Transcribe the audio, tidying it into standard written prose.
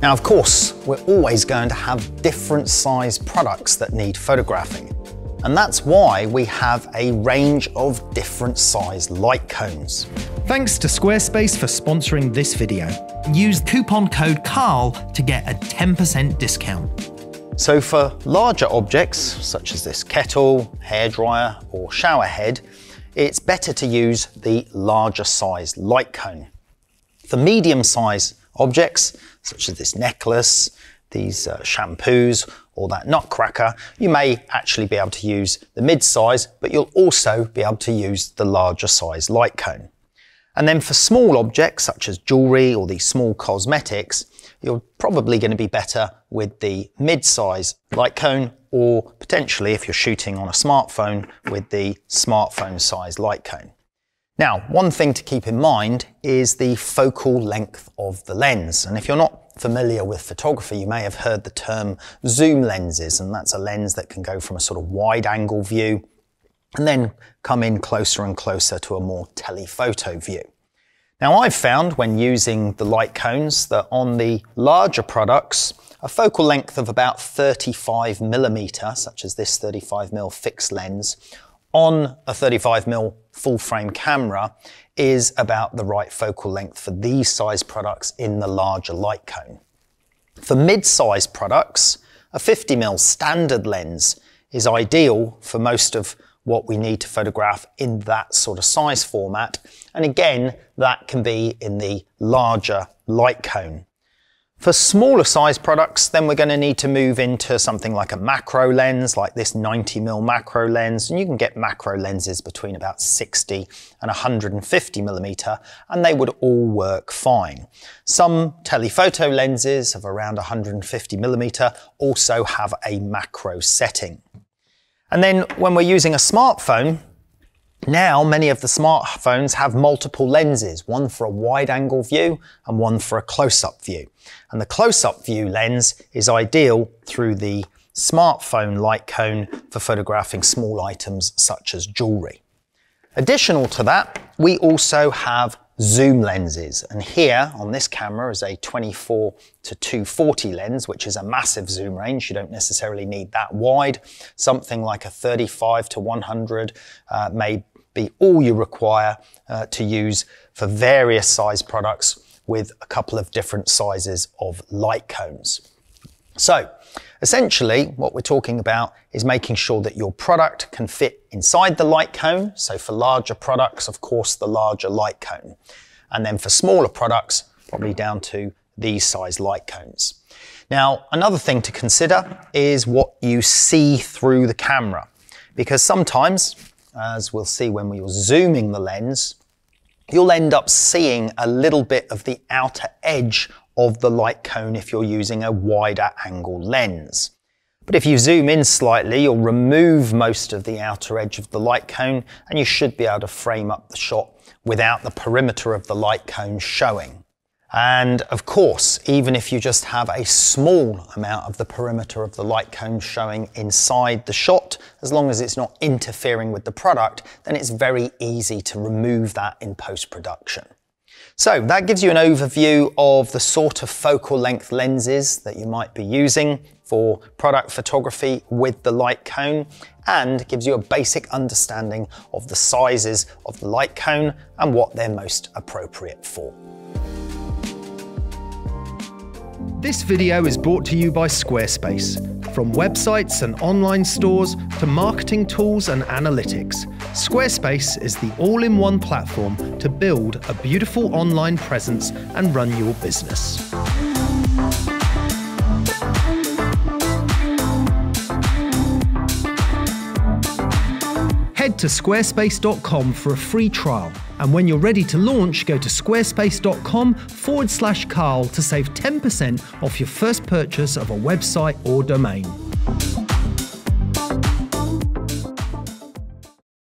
Now, of course, we're always going to have different size products that need photographing. And that's why we have a range of different size light cones. Thanks to Squarespace for sponsoring this video. Use coupon code CARL to get a 10% discount. So for larger objects, such as this kettle, hairdryer, or shower head, it's better to use the larger size light cone. For medium size objects, such as this necklace, these shampoos, or that nutcracker, you may actually be able to use the mid-size, but you'll also be able to use the larger size light cone. And then for small objects, such as jewelry or these small cosmetics, you're probably going to be better with the mid-size light cone, or potentially, if you're shooting on a smartphone, with the smartphone size light cone. Now, one thing to keep in mind is the focal length of the lens. And if you're not familiar with photography, you may have heard the term zoom lenses, and that's a lens that can go from a sort of wide angle view and then come in closer and closer to a more telephoto view. Now, I've found when using the light cones that on the larger products, a focal length of about 35mm, such as this 35mm fixed lens, on a 35mm full frame camera is about the right focal length for these size products in the larger light cone. For mid-size products, a 50mm standard lens is ideal for most of what we need to photograph in that sort of size format. And again, that can be in the larger light cone. For smaller size products, then we're going to need to move into something like a macro lens, like this 90mm macro lens. And you can get macro lenses between about 60 and 150mm, and they would all work fine. Some telephoto lenses of around 150mm also have a macro setting. And then when we're using a smartphone, now many of the smartphones have multiple lenses, one for a wide angle view and one for a close-up view. And the close-up view lens is ideal through the smartphone light cone for photographing small items such as jewelry. Additional to that, we also have zoom lenses. And here on this camera is a 24 to 240 lens, which is a massive zoom range. You don't necessarily need that wide. Something like a 35 to 100 may be all you require to use for various size products with a couple of different sizes of light cones. So essentially what we're talking about is making sure that your product can fit inside the light cone. So for larger products, of course, the larger light cone. And then for smaller products, probably down to these size light cones. Now, another thing to consider is what you see through the camera, because sometimes, as we'll see when we are zooming the lens, you'll end up seeing a little bit of the outer edge of the light cone if you're using a wider angle lens. But if you zoom in slightly, you'll remove most of the outer edge of the light cone, and you should be able to frame up the shot without the perimeter of the light cone showing. And of course, even if you just have a small amount of the perimeter of the light cone showing inside the shot, as long as it's not interfering with the product, then it's very easy to remove that in post-production. So that gives you an overview of the sort of focal length lenses that you might be using for product photography with the light cone, and gives you a basic understanding of the sizes of the light cone and what they're most appropriate for. This video is brought to you by Squarespace. From websites and online stores to marketing tools and analytics, Squarespace is the all-in-one platform to build a beautiful online presence and run your business. Head to squarespace.com for a free trial. And when you're ready to launch, go to squarespace.com/Carl to save 10% off your first purchase of a website or domain.